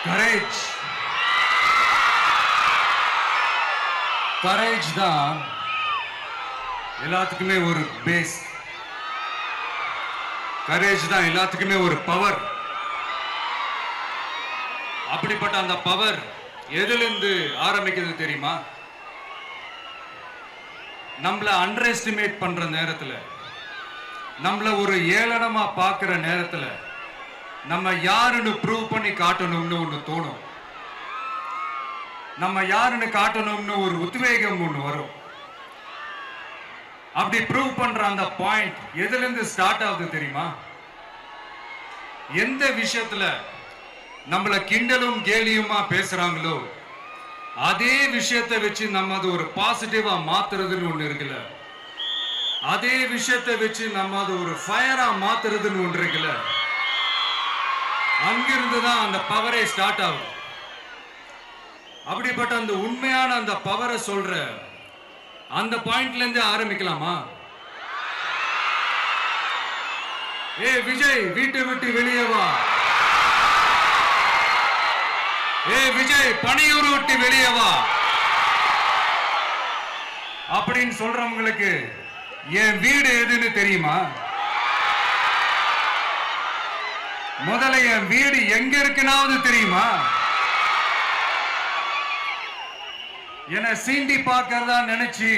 Courage courage தான் எல்லாத்துக்குமே ஒரு பேஸ். கரேஜ் தான் எல்லாத்துக்குமே ஒரு பவர். அப்படிப்பட்ட அந்த பவர் எதிலிருந்து ஆரம்பிக்கிறது தெரியுமா? நம்மள அண்டர் எஸ்டிமேட் பண்ற நேரத்துல, நம்மள ஒரு ஏளனமா பார்க்கிற நேரத்துல, நம்ம யாருன்னு ப்ரூவ் பண்ணி காட்டணும்னு ஒண்ணு தோணும். நம்ம யாருன்னு காட்டணும்னு ஒரு உத்வேகம் ஒண்ணு வரும். அப்படி ப்ரூவ் பண்ற அந்த பாயிண்ட் எதுல இருந்து ஸ்டார்ட் ஆகுது தெரியுமா? எந்த விஷயத்துல நம்மள கிண்டலும் கேலியுமா பேசுறாங்களோ அதே விஷயத்தை வச்சு நம்ம அது ஒரு பாசிட்டிவா மாத்துறதுன்னு ஒண்ணு இருக்குல்ல, அதே விஷயத்தை வச்சு நம்ம அது ஒரு ஃபயரா மாத்துறதுன்னு ஒன்று இருக்குல்ல, அங்கிருந்து தான் அந்த பவரே ஸ்டார்ட் ஆகும். அப்படிப்பட்ட அந்த உண்மையான அந்த பவரை சொல்ற அந்த பாயிண்ட்ல இருந்து ஆரம்பிக்கலாமா? ஏ விஜய், வீட்டை விட்டு வெளியே வா. ஏ விஜய், பணியூர் விட்டு வெளியே வா அப்படின்னு சொல்றவங்களுக்கு என் வீடு எதுன்னு தெரியுமா? முதல்ல என் வீடு எங்க இருக்குனாவது தெரியுமா? என சீண்டி பார்க்கறதா நினைச்சு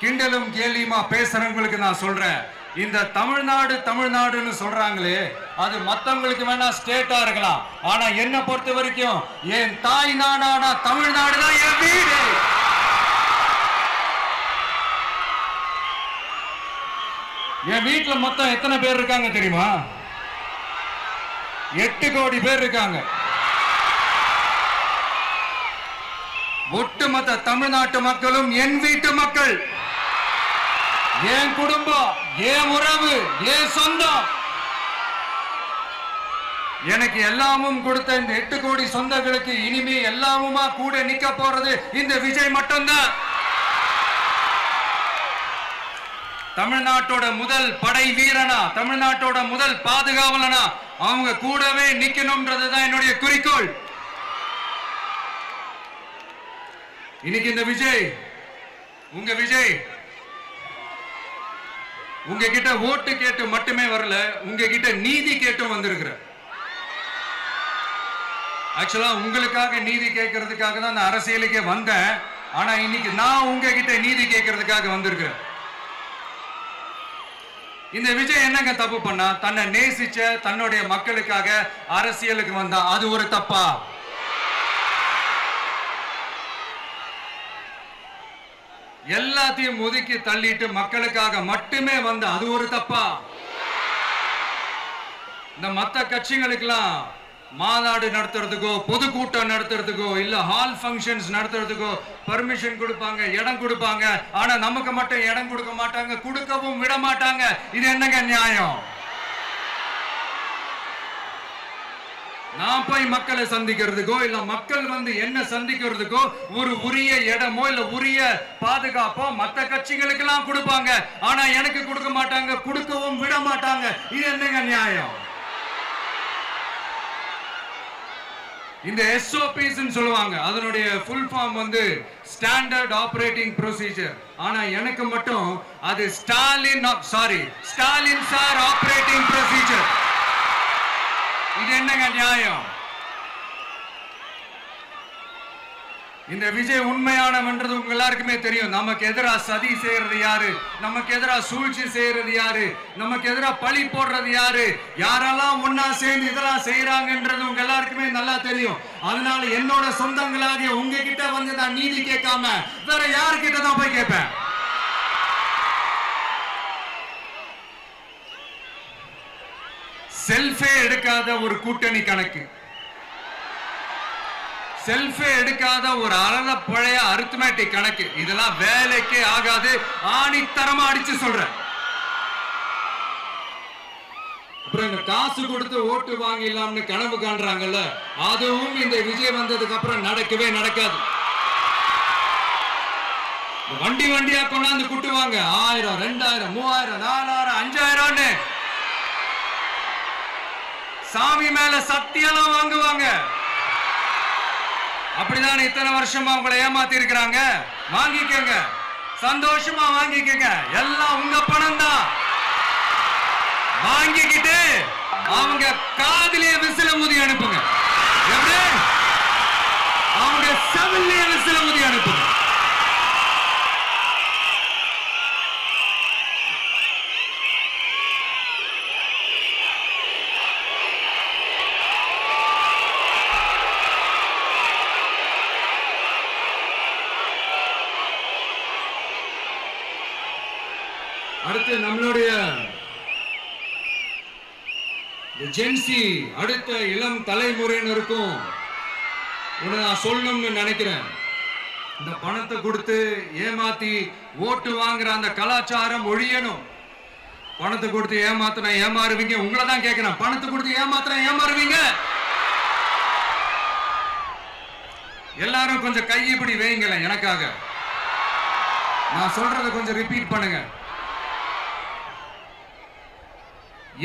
கிண்டலும் கேலியுமா பேசுறவங்களுக்கு நான் சொல்றேன், இந்த தமிழ்நாடு தமிழ்நாடுன்னு சொல்றாங்களே, அது மத்தவங்களுக்கு வேணா ஸ்டேட்டா இருக்கலாம். ஆனா என்ன பொறுத்த வரைக்கும் என் தாய் நாடான தமிழ்நாடு தான் என் வீடு. என் வீட்டுல மொத்தம் எத்தனை பேர் இருக்காங்க தெரியுமா? 8 கோடி பேர் இருக்காங்க. ஒட்டுமொத்த தமிழ்நாட்டு மக்களும் என் வீட்டு மக்கள், என் குடும்பம், என் உறவு, என் சொந்தம். எனக்கு எல்லாமும் கொடுத்த இந்த 8 கோடி சொந்தங்களுக்கு இனிமே எல்லாமுமா கூட நிக்க போறது இந்த விஜய் மட்டும்தான். தமிழ்நாட்டோட முதல் படை வீரனா, தமிழ்நாட்டோட முதல் பாதுகாவலனா அவங்க கூடவே நிக்கணும்ன்றதுதான் என்னுடைய குறிக்கோள். இன்னைக்கு இந்த விஜய், உங்க விஜய் உங்ககிட்ட ஓட்டு கேட்டு மட்டுமே வரல, உங்ககிட்ட நீதி கேட்டும் வந்திருக்கிற. ஆக்சுவலா உங்களுக்காக நீதி கேட்கறதுக்காக தான் நான் அரசியலுக்கே வந்தேன். ஆனா இன்னைக்கு நான் உங்ககிட்ட நீதி கேட்கறதுக்காக வந்திருக்கிறேன். இந்த விஜய் என்னங்க தப்பு பண்ணா? தன்னை நேசிச்ச தன்னுடைய மக்களுக்காக அரசியலுக்கு வந்தா அது ஒரு தப்பா? எல்லாத்தையும் ஒதுக்கி தள்ளிட்டு மக்களுக்காக மட்டுமே வந்த அது ஒரு தப்பா? இந்த மத்த கட்சிகளுக்கெல்லாம் மாநாடு நடத்துறதுக்கோ பொதுக்கூட்டம் நடத்துறதுக்கோ இல்ல ஹால் ஃபங்க்ஷன்ஸ் நடத்துறதுக்கோ பர்மிஷன் கொடுப்பாங்க, இடம் கொடுப்பாங்க. ஆனா நமக்கு மட்டும் இடம் கொடுக்க மாட்டாங்க, கொடுக்கவும் விட மாட்டாங்க. இது என்னங்க நியாயம்? நான் போய் மக்களை சந்திக்கிறதுக்கோ இல்ல மக்கள் வந்து என்ன சந்திக்கிறதுக்கோ ஒரு உரிய இடமோ இல்ல உரிய பாதுகாப்போ மத்த கட்சிகளுக்கு எல்லாம் கொடுப்பாங்க. ஆனா எனக்கு கொடுக்க மாட்டாங்க, கொடுக்கவும் விட மாட்டாங்க. இது என்னங்க நியாயம்? இந்த SOPs சொல்லுவாங்க, அதனுடைய ஃபுல் ஃபார்ம் வந்து ஸ்டாண்டர்ட் ஆபரேட்டிங் ப்ரொசீஜர். ஆனா எனக்கு மட்டும் அது ஸ்டாலின் சார் ஆபரேட்டிங் ப்ரொசீஜர். இது என்னங்க நியாயம்? இந்த விஜய் உண்மையானவன்றது உங்க எல்லாருக்குமே தெரியும். நமக்கு எதிராக சதி செய்யறது யாரு, நமக்கு எதிராக சூழ்ச்சி செய்யறது யாரு, நமக்கு எதிராக பழி போடுறது யாரு, யாரெல்லாம் ஒன்னா சேர்ந்து இதெல்லாம் செய்யறாங்கன்றது உங்க எல்லாருக்குமே நல்லா தெரியும். அதனால என்னோட சொந்தங்களாகிய உங்ககிட்ட வந்து நான் நீதி கேட்காம வேற யாருக்கிட்ட தான் போய் கேட்பேன்? செல்ஃபே எடுக்காத ஒரு கூட்டணி கணக்கு, செல்ஃபே எடுக்காத ஒரு அறத பழைய அரித்மெட்டிக் கணக்கு, இதெல்லாம் வேலைக்கே ஆகாது. ஆணித்தரமா அடிச்சு சொல்றேன். அப்புறம் இந்த காசு கொடுத்து ஓட்டு வாங்கிடலாம்னு கனவு காண்றாங்கல்ல, அதுவும் இந்த விஜய் வந்ததுக்கு அப்புறம் நடக்கவே நடக்காது. வண்டி வண்டியா கொண்டாந்து குட்டுவாங்க. 1000, 2000, 3000, 4000, 5000. சாமி மேல சத்தியெல்லாம் வாங்க அப்படிதான் இத்தனை வருஷமா உங்களை ஏமாத்தி இருக்கிறாங்க. வாங்கிக்கங்க, சந்தோஷமா வாங்கிக்கங்க. எல்லாம் உங்க பணம் தான். வாங்கிக்கிட்டு அவங்க காதிலே விசில ஊதி அனுப்புங்க. எப்படி? அவங்க செவிலே விசில ஊதி அனுப்புங்க. அடுத்து நம்மளுடைய ஜென்சி அடுத்த இளம் தலைமுறையினருக்கும் நான் சொல்லணும்னு நினைக்கிறேன். இந்த பணத்தை கொடுத்து ஏமாத்தி ஓட்டு வாங்குற அந்த கலாச்சாரம் ஒழியணும். பணத்தை கொடுத்து ஏமாத்தினா ஏமாறுவீங்க. உங்களை தான் கேட்கிறேன், பணத்தை கொடுத்து ஏமாத்தினா ஏமாறுவீங்க. எல்லாரும் கொஞ்சம் கையப்படி வைங்களேன் எனக்காக. நான் சொல்றதை கொஞ்சம் ரிப்பீட் பண்ணுங்க.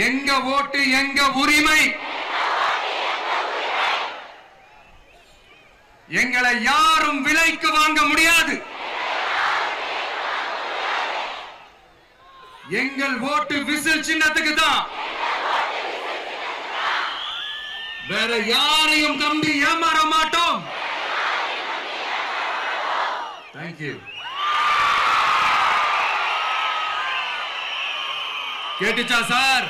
எங்க ஓட்டு எங்க உரிமை. எங்களை யாரும் விலைக்கு வாங்க முடியாது. எங்கள் ஓட்டு விசில் சின்னத்துக்கு தான். வேற யாரையும் நம்பி ஏமாற மாட்டோம். தேங்க்யூ. கேட்டுச்சா சார்?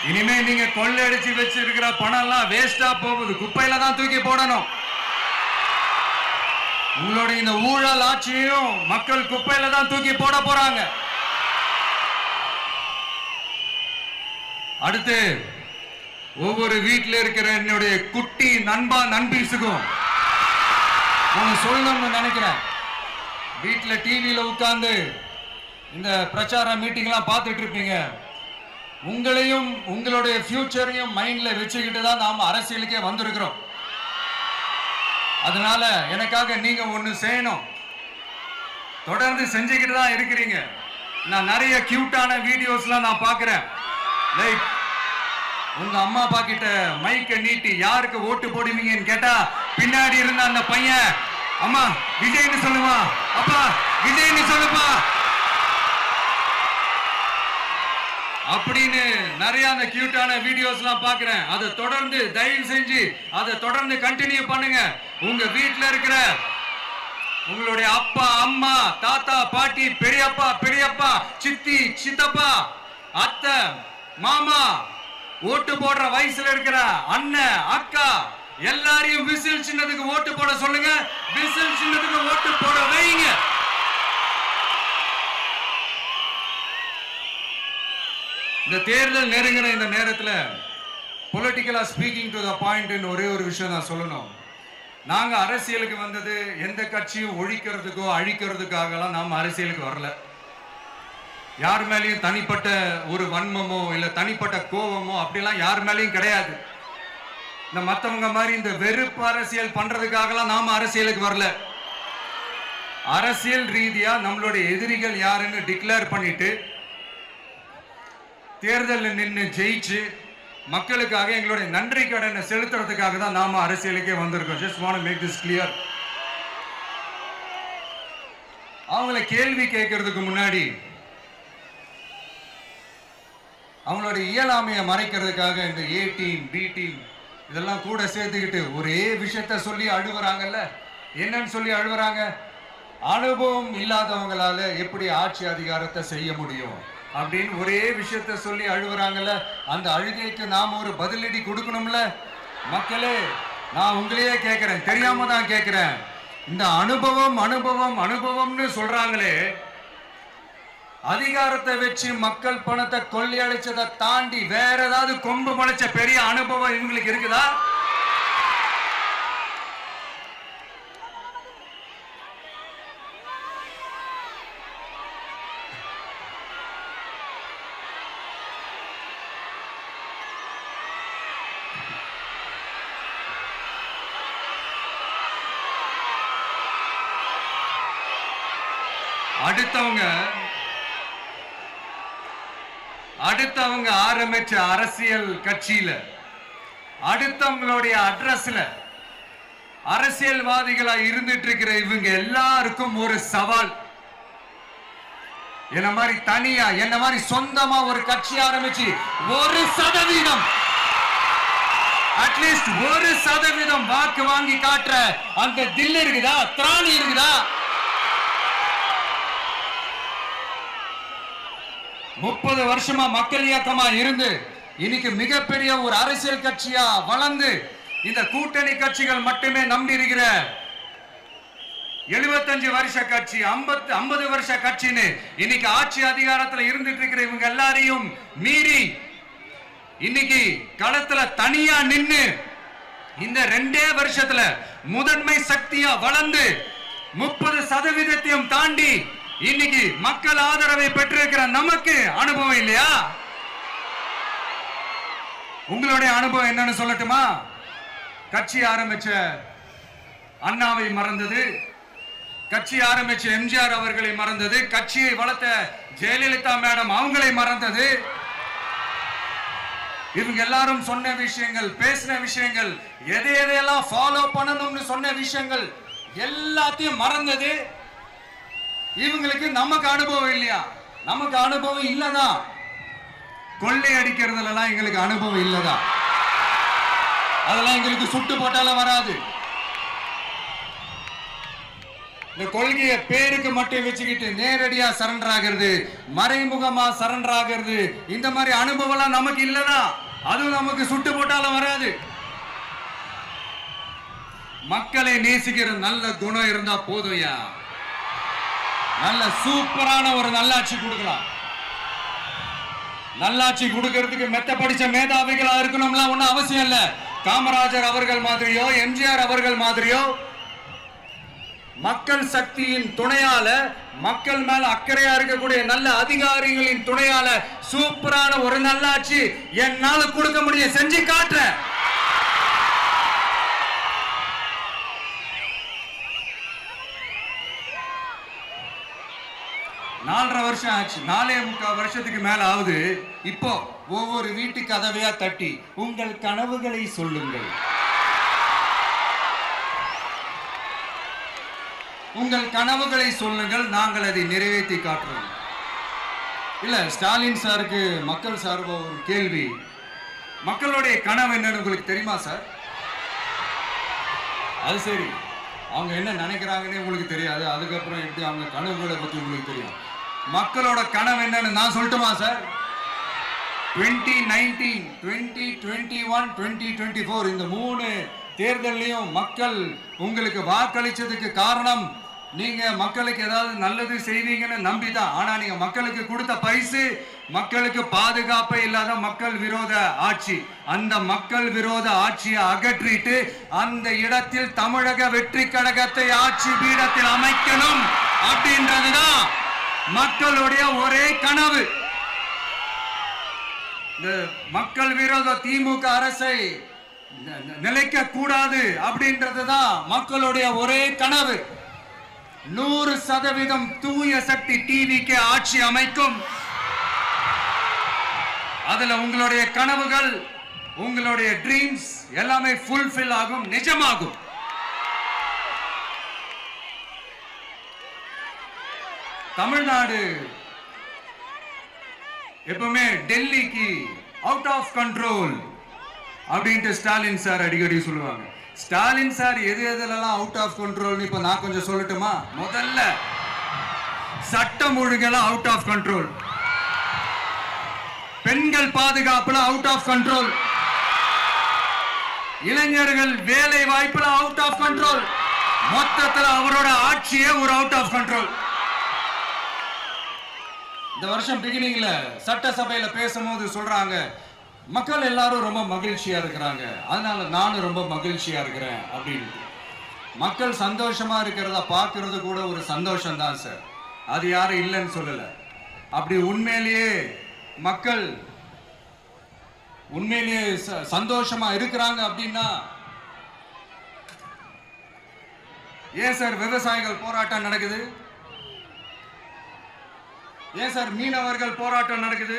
இனிமே நீங்க கொள்ளையடிச்சு வச்சிருக்கிற பணம் எல்லாம் வேஸ்டா போகுது. குப்பையில தான் தூக்கி போடணும். உங்களுடைய இந்த ஊழல் ஆட்சியும் மக்கள் குப்பையில தான் தூக்கி போட போறாங்க. அடுத்து ஒவ்வொரு வீட்டில் இருக்கிற என்னுடைய குட்டி நண்பா நண்பீஸுக்கும் நான் சொல்லணும்னு நினைக்கிறேன். வீட்டில் டிவியில உட்கார்ந்து இந்த பிரச்சார மீட்டிங் எல்லாம் பார்த்துட்டு இருப்பீங்க. உங்களையும் உங்களுடைய ஃபியூச்சரையும் மைண்ட்ல வச்சுக்கிட்டு தான் நாம அரசியலுக்கே வந்திருக்கிறோம். அதனால எனக்காக நீங்க ஒண்ணு செய்யணும். தொடர்ந்து செஞ்சுக்கிட்டு தான் இருக்கிறீங்க. நான் நிறைய கியூட்டான வீடியோஸ்லாம் நான் பார்க்கிறேன். லைக் உங்க அம்மா அப்பா கிட்ட மைக்க நீட்டி யாருக்கு ஓட்டு போடுவீங்கன்னு கேட்டா பின்னாடி இருந்த அந்த பையன், அம்மா விஜய்னு சொல்லுவா, அப்பா விஜய்னு சொல்லுப்பா அப்படின்னு நிறைய அந்த கியூட்டான வீடியோஸ்லாம் பார்க்கிறேன். அதை தொடர்ந்து தயவு செஞ்சு அதை தொடர்ந்து கண்டினியூ பண்ணுங்க. உங்க வீட்டில் இருக்கிற உங்களுடைய அப்பா அம்மா தாத்தா பாட்டி பெரியப்பா பெரியப்பா சித்தி சித்தப்பா அத்தை மாமா ஓட்டு போடுற வயசுல இருக்கிற அண்ணன் அக்கா எல்லாரையும் விசில் சின்னத்துக்கு ஓட்டு போட சொல்லுங்க. விசில் சின்னத்துக்கு ஓட்டு போட வைங்க. இந்த தேர்தல் நெருங்கின இந்த நேரத்தில் பொலிட்டிக்கலா ஸ்பீக்கிங் டு த பாயிண்ட் ஒரே ஒரு விஷயம் நான் சொல்லணும். நாங்க அரசியலுக்கு வந்தது எந்த கட்சியும் ஒழிக்கிறதுக்கோ அழிக்கிறதுக்காகலாம் நாம அரசியலுக்கு வரல. யார் மேலேயும் தனிப்பட்ட ஒரு வன்மமோ இல்ல தனிப்பட்ட கோபமோ அப்படிலாம் யார் மேலேயும் கிடையாது. இந்த மற்றவங்க மாதிரி இந்த வெறுப்பு அரசியல் பண்றதுக்காகலாம் நாம அரசியலுக்கு வரல. அரசியல் ரீதியா நம்மளுடைய எதிரிகள் யாருன்னு டிக்ளேர் பண்ணிட்டு தேர்தலில் நின்று ஜெயிச்சு மக்களுக்காக எங்களுடைய நன்றி கடனை செலுத்துறதுக்காக தான் நாம அரசியலுக்கே வந்திருக்கோம். Just want to make this clear. அவங்கள கேள்வி கேட்கறதுக்கு முன்னாடி அவங்களுடைய இயலாமையை மறைக்கிறதுக்காக இந்த ஏ டீம் பி டீம் இதெல்லாம் கூட சேர்த்துக்கிட்டு ஒரே விஷயத்த சொல்லி அழுவுறாங்கல்ல. என்னன்னு சொல்லி அழுவுறாங்க? அனுபவம் இல்லாதவங்களால எப்படி ஆட்சி அதிகாரத்தை செய்ய முடியும் அப்படின்னு ஒரே விஷயத்த சொல்லி அழுவுறாங்கல்ல. அந்த அழுகைக்கு நாம ஒரு பதிலடி கொடுக்கணும்ல. மக்களே, நான் உங்களையே கேட்கிறேன், தெரியாம தான் கேட்கிறேன். இந்த அனுபவம் அனுபவம் அனுபவம்னு சொல்றாங்களே, அதிகாரத்தை வச்சு மக்கள் பணத்தை கொள்ளையடிச்சதை தாண்டி வேற ஏதாவது கொம்பு முளைச்ச பெரிய அனுபவம் இவங்களுக்கு இருக்குதா? அடுத்தவங்க ஆரம்பிச்ச அரசியல் கட்சியில அடுத்தவங்களுடைய அட்ரஸ்ல அரசியல்வாதிகளா இருந்துட்டு இருக்கிற இவங்க எல்லாருக்கும் ஒரு சவால். என்ன மாதிரி தனியா என்ன மாதிரி சொந்தமா ஒரு கட்சி ஆரம்பிச்சு 1% அட்லீஸ்ட் 1% வாக்கு வாங்கி காட்டுற அந்த தில் இருக்குதா, திராணி இருக்குதா? 30 வருஷமா மக்கள் இயக்கமா இருந்து இன்னைக்கு மிகப்பெரிய ஒரு அரசியல் கட்சியா வளர்ந்து இந்த கூட்டணி கட்சிகள் மட்டுமே நம்பி இருக்கிற 75 வருஷ கட்சி, 50 வருஷ கட்சின்னு இன்னைக்கு ஆட்சி அதிகாரத்தில் இருந்துட்டு இருக்கிற இவங்க எல்லாரையும் மீறி இன்னைக்கு களத்துல தனியா நின்னு இந்த 2 வருஷத்துல முதன்மை சக்தியா வளர்ந்து 30% தாண்டி இன்னைக்கு மக்கள் ஆதரவை பெற்றிருக்கிற நமக்கு அனுபவம் இல்லையா? உங்களுடைய அனுபவம் என்னன்னு சொல்லட்டுமா? கட்சி ஆரம்பிச்ச அண்ணாவை மறந்தது, கட்சி ஆரம்பிச்ச எம்ஜிஆர் அவர்களை மறந்தது, கட்சியை வளர்த்த ஜெயலலிதா மேடம் அவங்களை மறந்தது. இவங்க எல்லாரும் சொன்ன விஷயங்கள், பேசின விஷயங்கள், எதையெல்லாம் ஃபாலோ பண்ணணும்னு சொன்ன விஷயங்கள் எல்லாத்தையும் மறந்தது. இவங்களுக்கு நமக்கு அனுபவம் இல்லையா? நமக்கு அனுபவம் இல்லதான். கொள்ளை அடிக்கிறதுல எங்களுக்கு அனுபவம் இல்லதான். அதெல்லாம் எங்களுக்கு சுட்டு போட்டாலும் வராது. இந்த கொள்கையை பேருக்கு மட்டும் வச்சுக்கிட்டு நேரடியா சரண்டர் ஆகிறது, மறைமுகமா சரண்டர் ஆகிறது, இந்த மாதிரி அனுபவம் நமக்கு இல்லதான். அதுவும் நமக்கு சுட்டு போட்டாலும் வராது. மக்களை நேசிக்கிற நல்ல குணம் இருந்தா போதும்யா. நல்ல சூப்பரான ஒரு நல்லாட்சி கொடுக்கலாம். நல்லாட்சி கொடுக்கிறதுக்கு மெத்த படிச்ச மேதாவிகளா இருக்கணும்லாம் ஒன்னும் அவசியம் இல்ல. காமராஜர் அவர்கள் மாதிரியோ, எம்ஜிஆர் அவர்கள் மாதிரியோ மக்கள் சக்தியின் துணையால, மக்கள் மேல அக்கறையா இருக்கக்கூடிய நல்ல அதிகாரிகளின் துணையால சூப்பரான ஒரு நல்லாட்சி என்னால கொடுக்க முடியும், செஞ்சு காட்டுறேன். நாலரை வருஷம் ஆச்சு, 4.25 வருஷத்துக்கு மேல ஆகுது. இப்போ ஒவ்வொரு வீட்டு கதவையா தட்டி உங்கள் கனவுகளை சொல்லுங்கள், உங்கள் கனவுகளை சொல்லுங்கள், நாங்கள் அதை நிறைவேற்றி காட்டுறோம். இல்ல, ஸ்டாலின் சாருக்கு மக்கள் சார்பா ஒரு கேள்வி. மக்களுடைய கனவு என்னன்னு உங்களுக்கு தெரியுமா சார்? அது சரி, அவங்க என்ன நினைக்கிறாங்கன்னு உங்களுக்கு தெரியாது, அதுக்கப்புறம் எப்படி அவங்க கனவுகளை பத்தி உங்களுக்கு தெரியும். மக்களோட கனவு என்னன்னு நான் சொல்லட்டுமா சார்? 2019, 2021, 2024 இந்த 3 தேர்தலையும் மக்கள் உங்களுக்கு வாக்களிச்சதுக்கு காரணம் நீங்க மக்களுக்கு ஏதாவது நல்லது செய்வீங்கன்னு நம்பிதான். ஆனா நீங்க மக்களுக்கு கொடுத்த பரிசு மக்களுக்கு பாதுகாப்பே இல்லாத மக்கள் விரோத ஆட்சி. அந்த மக்கள் விரோத ஆட்சியை அகற்றிட்டு அந்த இடத்தில் தமிழக வெற்றி கழகத்தை ஆட்சி பீடத்தில் அமைக்கணும் அப்படின்றதுதான் மக்களுடைய ஒரே கனவு. இந்த மக்கள் விரோத திமுக அரசை நிலைக்க கூடாது அப்படின்றதுதான் மக்களுடைய ஒரே கனவு. 100% தூய சக்தி டிவிக்கு ஆட்சி அமைக்கும். அதுல உங்களுடைய கனவுகள், உங்களுடைய ட்ரீம்ஸ் எல்லாமே ஃபுல்ஃபில் ஆகும், நிஜமாகும். தமிழ்நாடு எப்பவுமே டெல்லிக்கு அவுட் ஆஃப் கண்ட்ரோல் அப்படின்ட்டு ஸ்டாலின் சார் அடிக்கடி சொல்லுவாங்க. ஸ்டாலின் சார் எதெல்லாம் அவுட் ஆஃப் கண்ட்ரோல் இப்ப நான் கொஞ்சம் சொல்லட்டுமா? முதல்ல சட்டம் ஒழுங்கெல்லாம் அவுட் ஆஃப் கண்ட்ரோல், பெண்கள் பாதுகாப்புல அவுட் ஆஃப் கண்ட்ரோல், இளைஞர்கள் வேலை வாய்ப்புல அவுட் ஆஃப் கண்ட்ரோல், மொத்தத்தில் அவரோட ஆட்சியே ஒரு அவுட் ஆஃப் கண்ட்ரோல். இந்த வருஷம் பிகினிங்ல சட்டசபையில பேசும்போது சொல்றாங்க, மக்கள் எல்லாரும் ரொம்ப மகிழ்ச்சியா இருக்கிறாங்க, அதனால நானும் ரொம்ப மகிழ்ச்சியா இருக்கிறேன் அப்படின்னு. மக்கள் சந்தோஷமா இருக்கிறத பார்க்கறது கூட ஒரு சந்தோஷம் தான் சார், அது யாரும் இல்லைன்னு சொல்லல. அப்படி உண்மையிலேயே மக்கள் உண்மையிலேயே சந்தோஷமா இருக்கிறாங்க அப்படின்னா ஏன் சார் விவசாயிகள் போராட்டம் நடக்குது? ஏன் சார் மீனவர்கள் போராட்டம் நடக்குது?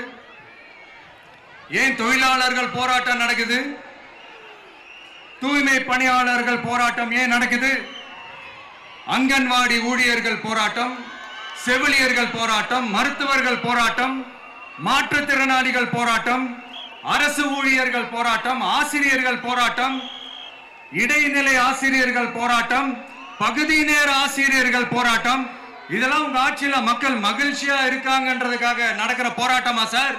ஏன் தொழிலாளர்கள் போராட்டம் நடக்குது? தூய்மை பணியாளர்கள் போராட்டம் ஏன் நடக்குது? அங்கன்வாடி ஊழியர்கள் போராட்டம், செவிலியர்கள் போராட்டம், மருத்துவர்கள் போராட்டம், மாற்றுத்திறனாளிகள் போராட்டம், அரசு ஊழியர்கள் போராட்டம், ஆசிரியர்கள் போராட்டம், இடைநிலை ஆசிரியர்கள் போராட்டம், பகுதி நேர ஆசிரியர்கள் போராட்டம். இதெல்லாம் உங்க ஆட்சியில மக்கள் மகிழ்ச்சியா இருக்காங்கன்றதுக்காக நடக்கிற போராட்டமா சார்?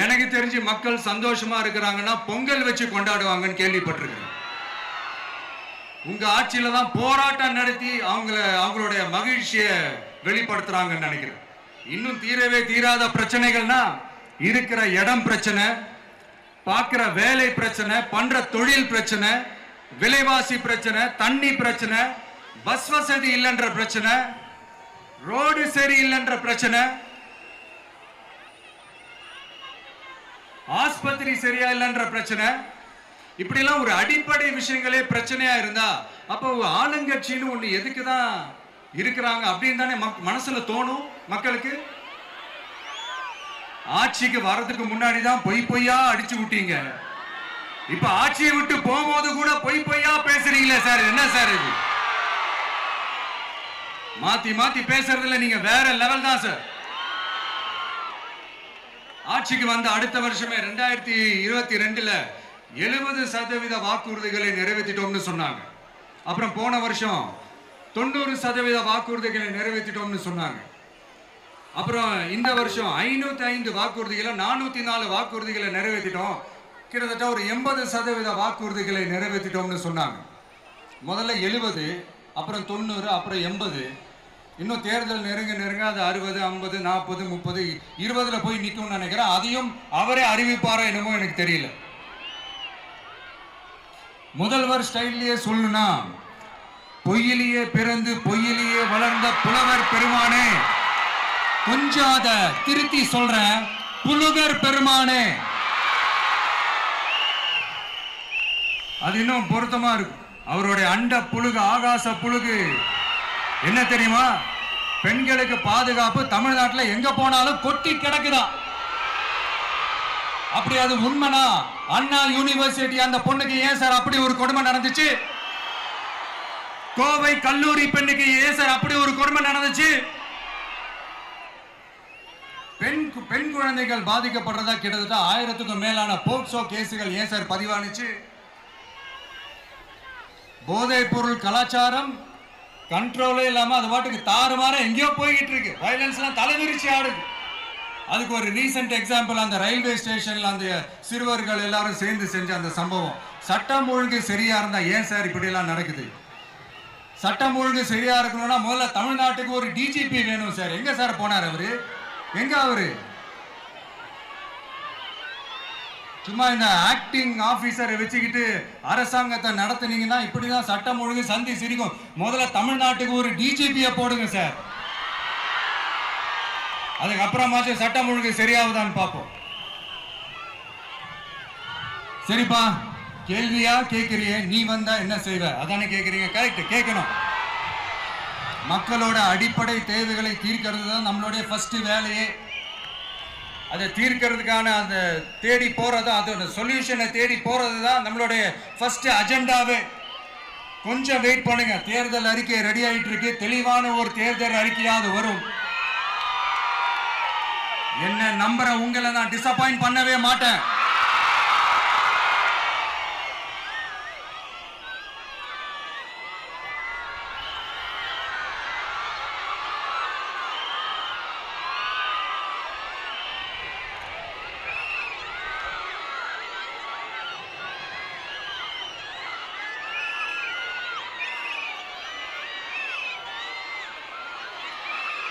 எனக்கு தெரிஞ்சு மக்கள் சந்தோஷமா இருக்கிறாங்கன்னா பொங்கல் வச்சு கொண்டாடுவாங்கன்னு கேள்விப்பட்டிருக்கிறேன். உங்க ஆட்சியில தான் போராட்டம் நடத்தி அவங்களுடைய மகிழ்ச்சியை வெளிப்படுத்துறாங்கன்னு நினைக்கிறேன். இன்னும் தீரவே தீராத பிரச்சனைகள்னா இருக்கிற இடம் பிரச்சனை, பார்க்கிற வேலை பிரச்சனை, பண்ற தொழில் பிரச்சனை, விலைவாசி பிரச்சனை, தண்ணி பிரச்சனை, பஸ் வசதி இல்லைன்ற பிரச்சனை, ரோடு சரி இல்லைன்ற பிரச்சனை, ஆஸ்பத்திரி சரியா இல்லைன்ற பிரச்சனை. இப்படி எல்லாம் ஒரு அடிப்படை விஷயங்களே பிரச்சனையா இருந்தா அப்போ ஆளுங்கட்சின்னு ஒண்ணு எதுக்குதான் இருக்கிறாங்க அப்படின்னு தானே மனசுல தோணும் மக்களுக்கு. ஆட்சிக்கு வர்றதுக்கு முன்னாடி தான் பொய் பொய்யா அடிச்சு விட்டீங்க. இப்ப ஆட்சியை விட்டு போகும்போது கூட பொய் பொய்யா பேசுறீங்களே சார், என்ன சார் இது? மாத்தி மாத்தி பேசுறதுல நீங்க வேற லெவல் தான் சார். ஆட்சிக்கு வந்த அடுத்த வருஷமே 2022ல 70% வாக்குறுதிகளை நிறைவேற்றிட்டோம்னு சொன்னாங்க. அப்புறம் போன வருஷம் 90% வாக்குறுதிகளை நிறைவேற்றிட்டோம்னு சொன்னாங்க. அப்புறம் இந்த வருஷம் 505 வாக்குறுதிகளை 404 வாக்குறுதிகளை நிறைவேற்றிட்டோம். கிட்டத்தட்ட ஒரு 80% வாக்குறுதிகளை நிறைவேற்றிட்டோம்னு சொன்னாங்க. முதல்ல 70, அப்புறம் 90, அப்புறம் 80. இன்னும் தேர்தல் நெருங்க நெருங்க அது 60, 50, 40, 30, 20ல போய் நிற்கும்னு நினைக்கிறேன். அதையும் அவரே அறிவிப்பாரோ என்னமோ எனக்கு தெரியல. முதல்வர் ஸ்டைல்லையே சொல்லணும்னா, பொய்யிலேயே பிறந்து பொய்யிலேயே வளர்ந்த புலவர் பெருமானே, கொஞ்சம் அதை திருத்தி சொல்றேன், புலுகர் பெருமானே. அது இன்னும் பொருத்தமா இருக்கும். அவருடைய அண்ட புழுகு, ஆகாச புழுகு என்ன தெரியுமா? பெண்களுக்கு பாதுகாப்பு தமிழ்நாட்டில் எங்க போனாலும் கொட்டி கிடக்குதான். அப்படி அது உண்மைனா அண்ணா யூனிவர்சிட்டி அந்த பொண்ணுக்கு ஏன் சார் அப்படி ஒரு கொடுமை நடந்துச்சு? கோவை கல்லூரி பெண்ணுக்கு ஏன் சார் அப்படி ஒரு கொடுமை நடந்துச்சு? பெண் குழந்தைகள் பாதிக்கப்படுறதா கிட்டத்தட்ட 1000க்கும் மேலான போக்சோ கேசுகள் ஏன் சார் பதிவானுச்சு? போதைப் பொருள் கலாச்சாரம் கண்ட்ரோலே இல்லாம அது பாட்டுக்கு தாறுமாற எங்கேயோ போய்கிட்டு இருக்கு. வயலன்ஸ் எல்லாம் தலைவிரிச்சு ஆடுது. அதுக்கு ஒரு ரீசெண்ட் எக்ஸாம்பிள் அந்த ரயில்வே ஸ்டேஷன்ல அந்த சிறுவர்கள் எல்லாரும் சேர்ந்து செஞ்ச அந்த சம்பவம். சட்டம் ஒழுங்கு சரியா இருந்தா ஏன் சார் இப்படி எல்லாம் நடக்குது? சட்டம் ஒழுங்கு சரியா இருக்கணும்னா முதல்ல தமிழ்நாட்டுக்கு ஒரு டிஜிபி வேணும் சார். எங்க சார் போனார் அவரு? எங்க அவரு? சும்மா இந்த ஆக்டிங் ஆபீசரை வச்சுக்கிட்டு அரசாங்கத்தை நடத்துனீங்கன்னா இப்படிதான் சட்டம் ஒழுங்கு சந்தி சிரிக்கும். முதல்ல தமிழ்நாட்டுக்கு ஒரு டிஜிபியை போடுங்க சார். அதுக்கப்புறமாச்சும் சட்டம் ஒழுங்கு சரியாகுதான்னு பார்ப்போம். சரிப்பா, கேள்வியா கேட்கிறிய, நீ வந்தா என்ன செய்வ அதானே கேட்கிறீங்க. கரெக்ட், கேட்கணும். மக்களோட அடிப்படை தேவைகளை தீர்க்கிறது தான் நம்மளுடைய ஃபர்ஸ்ட் வேலையே. அதை தீர்க்கிறதுக்கான அந்த தேடி போறது, அதோட சொல்யூஷனை தேடி போறது தான் நம்மளுடைய ஃபர்ஸ்ட் அஜெண்டாவே. கொஞ்சம் வெயிட் பண்ணுங்க, தேர்தல் அறிக்கை ரெடி ஆயிட்டு இருக்கு. தெளிவான ஒரு தேர்தல் அறிக்கையாவது வரும். என்ன நம்புற உங்களை நான் டிசப்பாயிண்ட் பண்ணவே மாட்டேன்.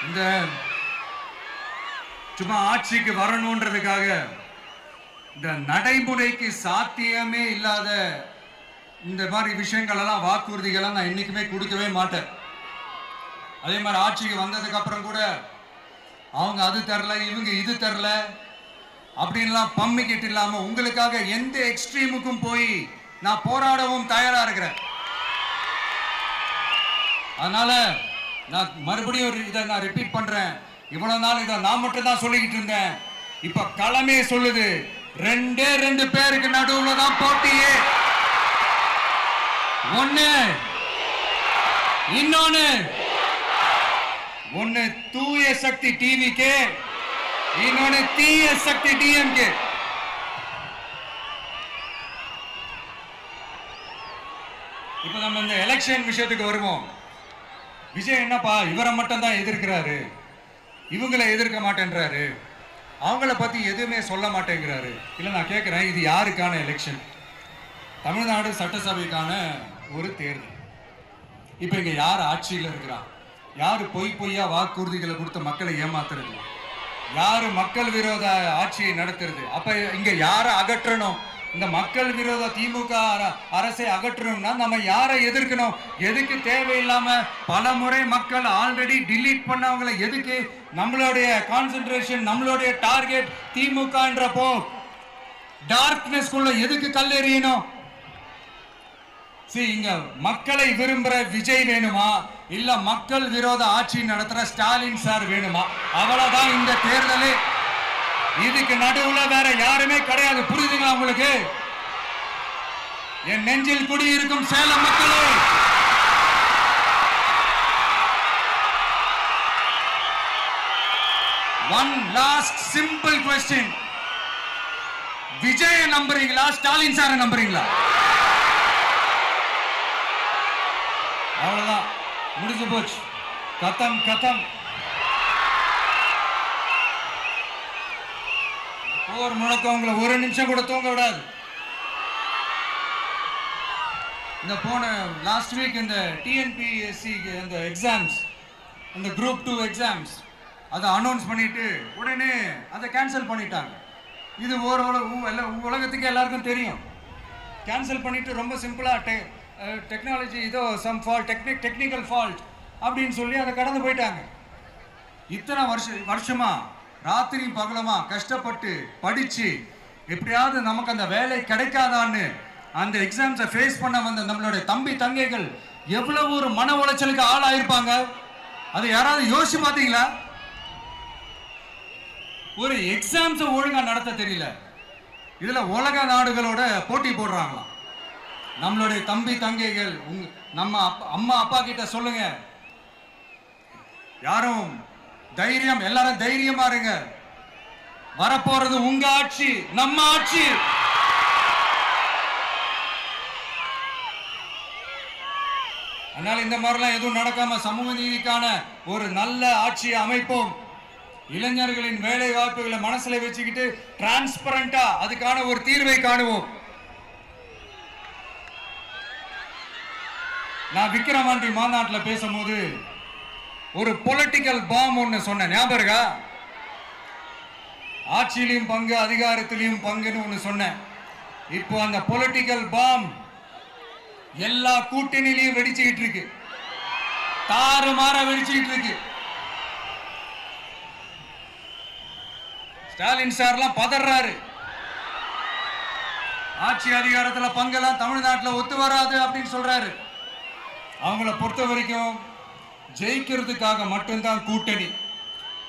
இந்த சும்மா ஆட்சிக்கு வரணும்ன்றதுக்காக இந்த நடைமுறைக்கு சாத்தியமே இல்லாத இந்த மாதிரி விஷயங்கள் எல்லாம், வாக்குறுதிகளை நான் என்னைக்குமே கொடுக்கவே மாட்டேன். அதே மாதிரி ஆட்சிக்கு வந்ததுக்கு அப்புறம் கூட அவங்க அது தரல, இவங்க இது தரல அப்படின்லாம் பம்மிக்கிட்டு இல்லாம உங்களுக்காக எந்த எக்ஸ்ட்ரீமுக்கும் போய் நான் போராடவும் தயாரா இருக்கிறேன். அதனால நான் மறுபடியும் இதை நான் ரிப்பீட் பண்றேன். இவ்வளவு நாள் இதை நான் மட்டும் தான் சொல்லிக்கிட்டு இருந்தேன். இப்ப களமே சொல்லுது, 2 பேருக்கு நடுவுல தான் போட்டியே. ஒண்ணு இன்னொன்னு ஒண்ணு தூய சக்தி டிவிக்கு, இன்னொன்னு தீய சக்தி டிஎம்கே. இப்ப நம்ம இந்த எலெக்ஷன் விஷயத்துக்கு வருவோம். விஜய் என்னப்பா இவரை மட்டும் தான் எதிர்க்கிறாரு, இவங்களை எதிர்க்க மாட்டேன்றாரு, அவங்கள பத்தி எதுவுமே சொல்ல மாட்டேங்கிறாரு. இல்ல நான் கேட்கிறேன், இது யாருக்கான எலெக்ஷன்? தமிழ்நாடு சட்டசபைக்கான ஒரு தேர்தல். இப்ப இங்க யார் ஆட்சியில் இருக்கிறா? யாரு பொய்யா வாக்குறுதிகளை கொடுத்த மக்களை ஏமாத்துறது? யாரு மக்கள் விரோத ஆட்சியை நடத்துறது? அப்ப இங்க யாரை அகற்றணும்? இந்த மக்கள் விரோத திமுக அரசை அகற்றணும்னா நம்ம யாரை எதிர்க்கணும்? எதுக்கு தேவையில்லாம பல முறை மக்கள் ஆல்ரெடி டிலீட் பண்ணவங்களை எதுக்கு? நம்மளுடைய கான்சென்ட்ரேஷன், நம்மளுடைய டார்கெட் திமுகன்றப்போ டார்க்னஸ் குள்ள எதுக்கு கல்லெறியணும்? இங்க மக்களை விரும்புற விஜய் வேணுமா, இல்ல மக்கள் விரோத ஆட்சி நடத்துற ஸ்டாலின் சார் வேணுமா? அவ்வளவுதான் இந்த தேர்தலே. இதுக்கு நடுவுல வேற யாருமே கிடையாது. புரியுதுங்களா உங்களுக்கு? என் நெஞ்சில் குடியிருக்கும் சேலம் மக்களே, one last simple question. Vijay நம்புறீங்களா, ஸ்டாலின் சாரை நம்புறீங்களா? அவ்வளவுதான், முடிஞ்சு போச்சு. கதம் கதம். போர் முழக்கம் உங்களை ஒரு நிமிஷம் கூட தூங்க விடாது. இந்த போன லாஸ்ட் வீக் இந்த டிஎன்பிஎஸ்சி இந்த எக்ஸாம்ஸ், இந்த குரூப் 2 எக்ஸாம்ஸ் அதை அனௌன்ஸ் பண்ணிட்டு உடனே அதை கேன்சல் பண்ணிட்டாங்க. இது உலகத்துக்கு எல்லாருக்கும் தெரியும். கேன்சல் பண்ணிட்டு ரொம்ப சிம்பிளா டெக்னாலஜி இதோ சம் ஃபால்ட், டெக்னிக்கல் ஃபால்ட் அப்படின்னு சொல்லி அதை கடந்து போயிட்டாங்க. இத்தனை வருஷமா ராத்திரி பகலமா கஷ்டப்பட்டு படிச்சு எப்படியாவது நமக்கு அந்த வேலை கிடைக்காதான்னு அந்த எக்ஸாம்ஸை ஃபேஸ் பண்ண வந்த நம்மளுடைய தம்பி தங்கைகள் எவ்வளவு ஒரு மன உளைச்சலுக்கு ஆளாயிருப்பாங்க. அதை யாராவது யோசிச்சு பார்த்தீங்களா? ஒரு எக்ஸாம்ஸை ஒழுங்கா நடத்த தெரியல, இதுல உலக நாடுகளோட போட்டி போடுறாங்களாம். நம்மளுடைய தம்பி தங்கைகள் நம்ம அம்மா அப்பா கிட்ட சொல்லுங்க, யாரும் தைரியம், எல்லாரும் தைரியமா இருங்க. வரப்போறது உங்க ஆட்சி, நம்ம ஆட்சி. அதனால இந்த மாதிரிலாம் எதுவும் நடக்காம சமூக நீதிக்கான ஒரு நல்ல ஆட்சியை அமைப்போம். இளைஞர்களின் வேலை வாய்ப்புகளை மனசுல வச்சுக்கிட்டு டிரான்ஸ்பரண்டா அதுக்கான ஒரு தீர்வை காணுவோம். நான் விக்கிரவாண்டி மாநாட்டில் பேசும்போது ஒரு பொலிட்டிக்கல் பாம் ஒன்னு சொன்ன ஞாபகம் இருக்கா? ஆட்சியிலையும் பங்கு, அதிகாரத்திலையும் பங்குன்னு ஒன்னு சொன்னேன். இப்போ அந்த பொலிட்டிக்கல் பாம் எல்லா கூட்டணியிலையும் வெடிச்சுக்கிட்டு இருக்கு, தாறுமாற வெடிச்சுக்கிட்டு இருக்கு. ஸ்டாலின் சார்லாம் பதறாரு. ஆட்சி அதிகாரத்துல பங்கெல்லாம் தமிழ்நாட்டில் ஒத்து வராது அப்படின்னு சொல்றாரு. அவங்கள பொறுத்த வரைக்கும் ஜெயிக்கிறதுக்காக மட்டும்தான் கூட்டணி,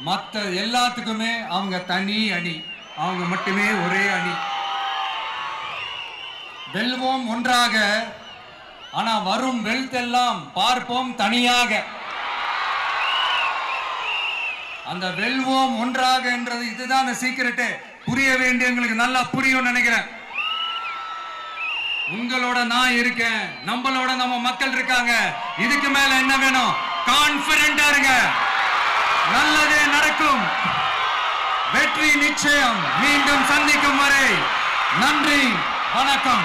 மற்ற எல்லாத்துக்குமே அவங்க தனி அணி, அவங்க மட்டுமே ஒரே அணி. வெல்வோம் ஒன்றாக, ஆனா வரும் வெல்த் எல்லாம் பார்ப்போம் தனியாக. அந்த வெல்வோம் ஒன்றாக என்றது இதுதான் சீக்கிரட்டே. புரிய வேண்டியவங்களுக்கு நல்லா புரியும் நினைக்கிறேன். உங்களோட நான் இருக்கேன், நம்மளோட நம்ம மக்கள் இருக்காங்க. இதுக்கு மேல என்ன வேணும்? கான்பிடென்டா இருங்க, நல்லதே நடக்கும், வெற்றி நிச்சயம். மீண்டும் சந்திக்கும் வரை நன்றி, வணக்கம்.